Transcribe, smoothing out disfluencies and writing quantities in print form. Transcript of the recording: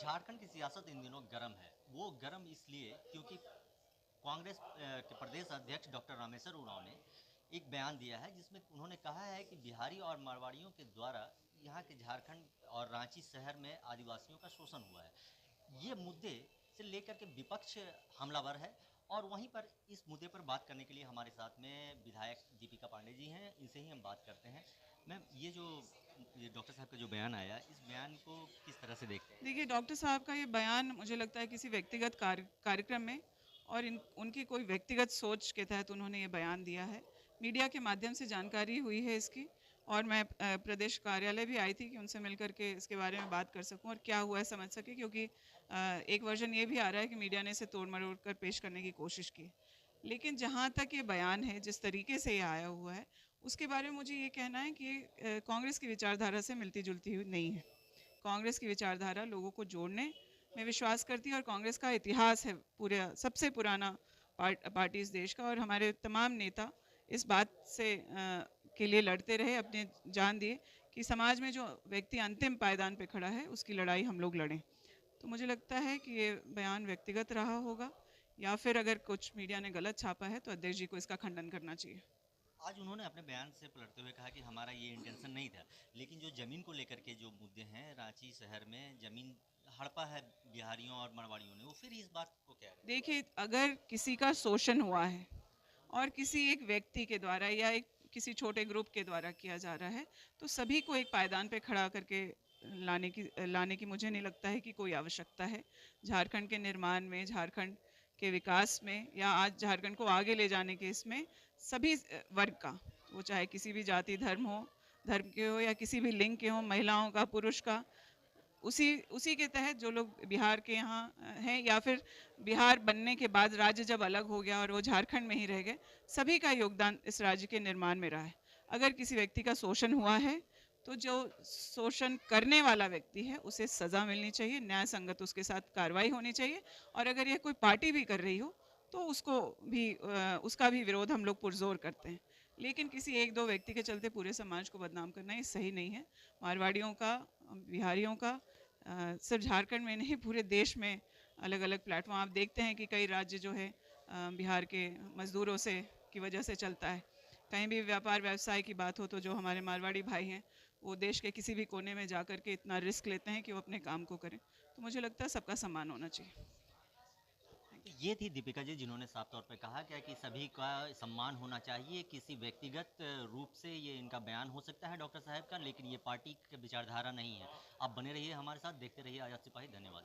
झारखंड की सियासत इन दिनों गर्म है। वो गर्म इसलिए क्योंकि कांग्रेस के प्रदेश अध्यक्ष डॉक्टर रामेश्वर उरांव ने एक बयान दिया है जिसमें उन्होंने कहा है कि बिहारी और मारवाड़ियों के द्वारा यहाँ के झारखंड और रांची शहर में आदिवासियों का शोषण हुआ है। ये मुद्दे से लेकर के विपक्ष हमलावर है और वहीं पर इस मुद्दे पर बात करने के लिए हमारे साथ में विधायक दीपिका पांडे जी हैं। इनसे ही हम बात करते हैं। मैम, ये डॉक्टर साहब का जो बयान आया, इस बयान को किस तरह से देखते हैं? देखिए, डॉक्टर साहब का ये बयान मुझे लगता है किसी व्यक्तिगत कार्यक्रम में और उनकी कोई व्यक्तिगत सोच के तहत उन्होंने ये बयान दिया है। मीडिया के माध्यम से जानकारी हुई है इसकी, और मैं प्रदेश कार्यालय भी आई थी कि उनसे मिलकर के इसके बारे में बात कर सकूं और क्या हुआ है समझ सके, क्योंकि एक वर्जन ये भी आ रहा है कि मीडिया ने इसे तोड़ मरोड़ कर पेश करने की कोशिश की। लेकिन जहाँ तक ये बयान है, जिस तरीके से ये आया हुआ है, उसके बारे में मुझे ये कहना है कि कांग्रेस की विचारधारा से मिलती जुलती हुई नहीं है। कांग्रेस की विचारधारा लोगों को जोड़ने में विश्वास करती है, और कांग्रेस का इतिहास है पूरे सबसे पुराना पार्टी इस देश का, और हमारे तमाम नेता इस बात से के लिए लड़ते रहे, अपने जान दिए कि समाज में जो व्यक्ति अंतिम पायदान पे खड़ा है उसकी लड़ाई हम लोग लड़ें। तो मुझे लगता है कि ये बयान व्यक्तिगत रहा होगा, या फिर अगर कुछ मीडिया ने गलत छापा है तो अध्यक्ष जी को इसका खंडन करना चाहिए। आज उन्होंने अपने बयान से पलटते हुए कहा कि हमारा ये इंटेंशन नहीं था, लेकिन जो ज़मीन को लेकर के जो मुद्दे हैं, रांची शहर में ज़मीन हड़पा है बिहारियों और मारवाड़ियों ने, वो फिर इस बात को क्या है? देखिए, अगर किसी का शोषण हुआ है और किसी एक व्यक्ति के द्वारा या एक किसी छोटे ग्रुप के द्वारा किया जा रहा है, तो सभी को एक पायदान पे खड़ा करके लाने की मुझे नहीं लगता है कि कोई आवश्यकता है। झारखंड के निर्माण में, झारखंड के विकास में, या आज झारखंड को आगे ले जाने के इसमें सभी वर्ग का, वो चाहे किसी भी जाति धर्म के हो या किसी भी लिंग के हो, महिलाओं का, पुरुष का, उसी उसी के तहत जो लोग बिहार के यहाँ हैं, या फिर बिहार बनने के बाद राज्य जब अलग हो गया और वो झारखंड में ही रह गए, सभी का योगदान इस राज्य के निर्माण में रहा है। अगर किसी व्यक्ति का शोषण हुआ है तो जो शोषण करने वाला व्यक्ति है उसे सज़ा मिलनी चाहिए, न्याय संगत उसके साथ कार्रवाई होनी चाहिए, और अगर यह कोई पार्टी भी कर रही हो तो उसका भी विरोध हम लोग पुरजोर करते हैं। लेकिन किसी एक दो व्यक्ति के चलते पूरे समाज को बदनाम करना ये सही नहीं है। मारवाड़ियों का, बिहारियों का, सिर्फ झारखंड में नहीं पूरे देश में अलग अलग प्लेटफॉर्म आप देखते हैं कि कई राज्य जो है बिहार के मज़दूरों से की वजह से चलता है। कहीं भी व्यापार व्यवसाय की बात हो तो जो हमारे मारवाड़ी भाई हैं वो देश के किसी भी कोने में जा कर के इतना रिस्क लेते हैं कि वो अपने काम को करें। तो मुझे लगता है सबका सम्मान होना चाहिए। तो ये थी दीपिका जी जिन्होंने साफ तौर पे कहा क्या कि सभी का सम्मान होना चाहिए। किसी व्यक्तिगत रूप से ये इनका बयान हो सकता है डॉक्टर साहब का, लेकिन ये पार्टी की विचारधारा नहीं है। आप बने रहिए हमारे साथ, देखते रहिए आज़ाद सिपाही। धन्यवाद।